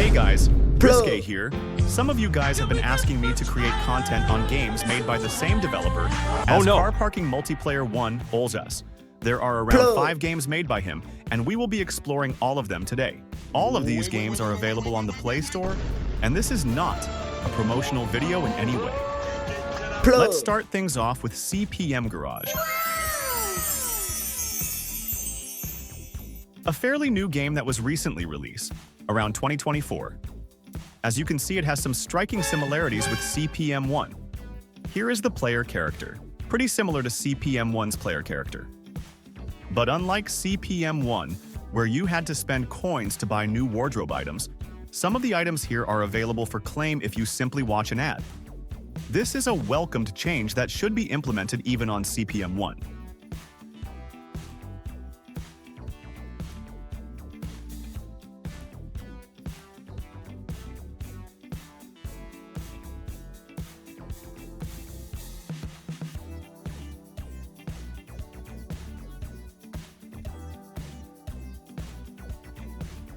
Hey guys, RISSC here. Some of you guys have been asking me to create content on games made by the same developer as Car Parking Multiplayer 1, Olzhass. There are around 5 games made by him, and we will be exploring all of them today. All of these games are available on the Play Store, and this is not a promotional video in any way. Let's start things off with CPM Garage. A fairly new game that was recently released, around 2024. As you can see, it has some striking similarities with CPM 1. Here is the player character, pretty similar to CPM 1's player character. But unlike CPM 1, where you had to spend coins to buy new wardrobe items, some of the items here are available for claim if you simply watch an ad. This is a welcomed change that should be implemented even on CPM 1.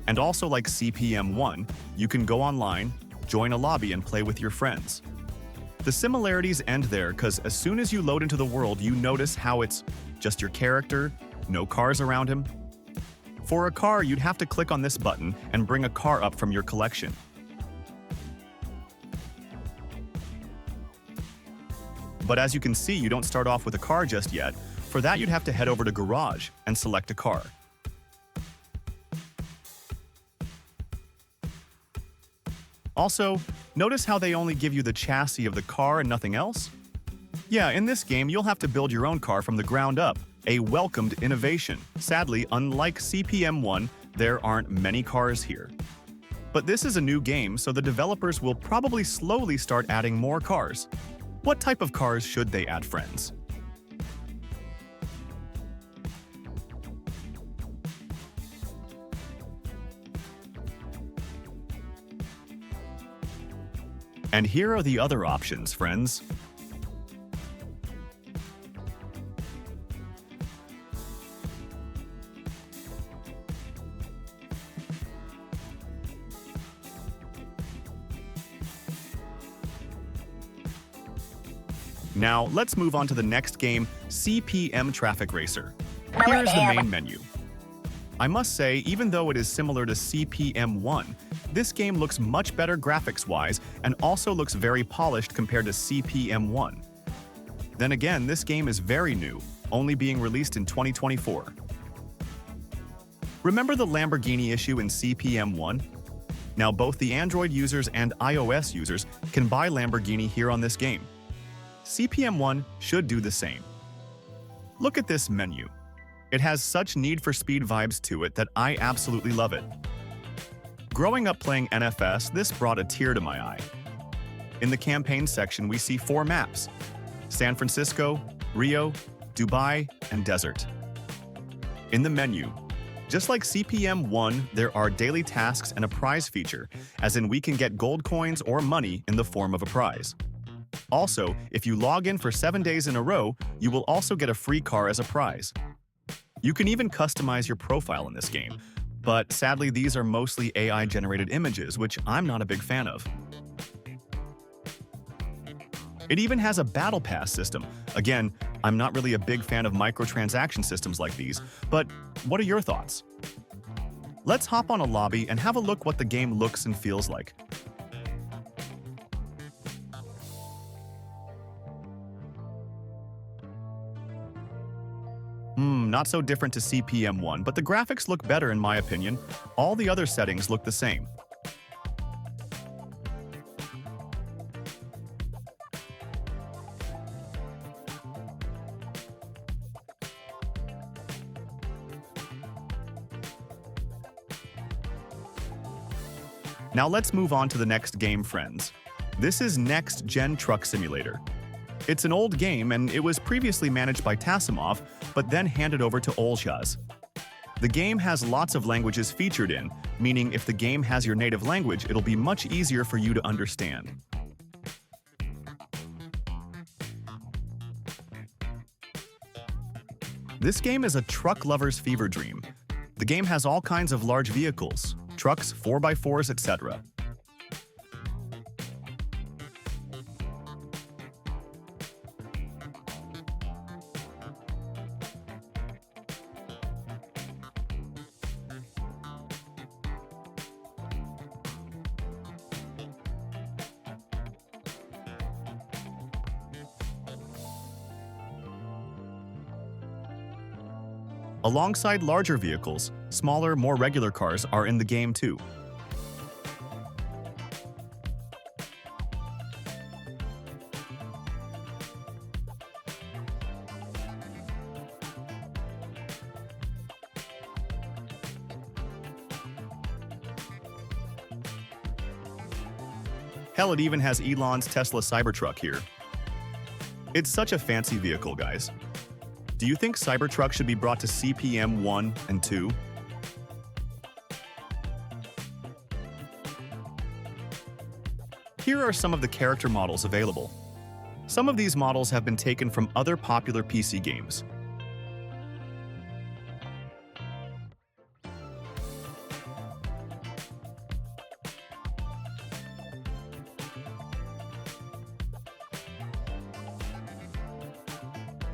And also like CPM 1, you can go online, join a lobby, and play with your friends. The similarities end there because as soon as you load into the world, you notice how it's just your character, no cars around him. For a car, you'd have to click on this button and bring a car up from your collection. But as you can see, you don't start off with a car just yet. For that, you'd have to head over to Garage and select a car. Also, notice how they only give you the chassis of the car and nothing else? Yeah, in this game, you'll have to build your own car from the ground up, a welcomed innovation. Sadly, unlike CPM 1, there aren't many cars here. But this is a new game, so the developers will probably slowly start adding more cars. What type of cars should they add, friends? And here are the other options, friends. Now, let's move on to the next game, CPM Traffic Racer. Here's the main menu. I must say, even though it is similar to CPM 1, this game looks much better graphics-wise and also looks very polished compared to CPM 1. Then again, this game is very new, only being released in 2024. Remember the Lamborghini issue in CPM 1? Now both the Android users and iOS users can buy Lamborghini here on this game. CPM 1 should do the same. Look at this menu. It has such Need for Speed vibes to it that I absolutely love it. Growing up playing NFS, this brought a tear to my eye. In the campaign section, we see 4 maps: San Francisco, Rio, Dubai, and Desert. In the menu, just like CPM 1, there are daily tasks and a prize feature, as in we can get gold coins or money in the form of a prize. Also, if you log in for 7 days in a row, you will also get a free car as a prize. You can even customize your profile in this game, but sadly these are mostly AI-generated images, which I'm not a big fan of. It even has a battle pass system. Again, I'm not really a big fan of microtransaction systems like these, but what are your thoughts? Let's hop on a lobby and have a look what the game looks and feels like. Not so different to CPM 1, but the graphics look better in my opinion. All the other settings look the same. Now let's move on to the next game, friends. This is Next Gen Truck Simulator. It's an old game, and it was previously managed by Tasimov, but then handed over to Olzhass. The game has lots of languages featured in, meaning if the game has your native language, it'll be much easier for you to understand. This game is a truck lover's fever dream. The game has all kinds of large vehicles, trucks, 4x4s, etc. Alongside larger vehicles, smaller, more regular cars are in the game too. Hell, it even has Elon's Tesla Cybertruck here. It's such a fancy vehicle, guys. Do you think Cybertruck should be brought to CPM 1 and 2? Here are some of the character models available. Some of these models have been taken from other popular PC games.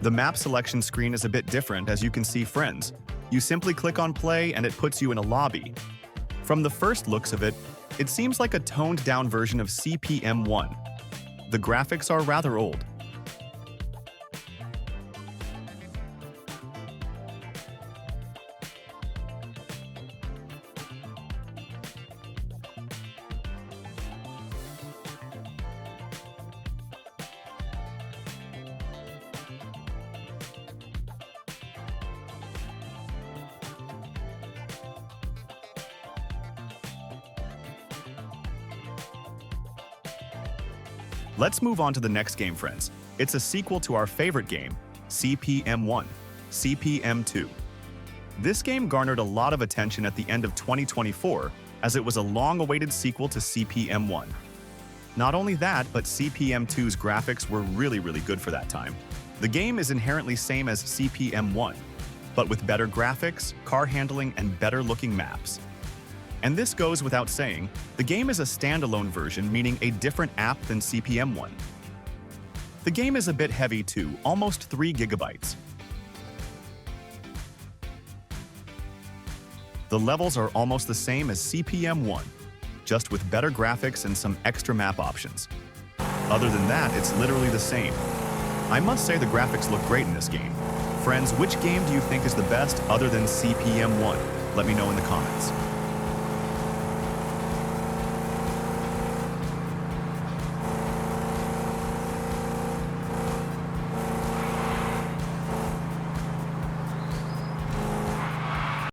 The map selection screen is a bit different, as you can see, friends. You simply click on play and it puts you in a lobby. From the first looks of it, it seems like a toned-down version of CPM 1. The graphics are rather old. Let's move on to the next game, friends. It's a sequel to our favorite game, CPM 1, CPM 2. This game garnered a lot of attention at the end of 2024, as it was a long-awaited sequel to CPM 1. Not only that, but CPM 2's graphics were really good for that time. The game is inherently same as CPM 1, but with better graphics, car handling, and better-looking maps. And this goes without saying, the game is a standalone version, meaning a different app than CPM 1. The game is a bit heavy too, almost 3 gigabytes. The levels are almost the same as CPM 1, just with better graphics and some extra map options. Other than that, it's literally the same. I must say the graphics look great in this game. Friends, which game do you think is the best other than CPM 1? Let me know in the comments.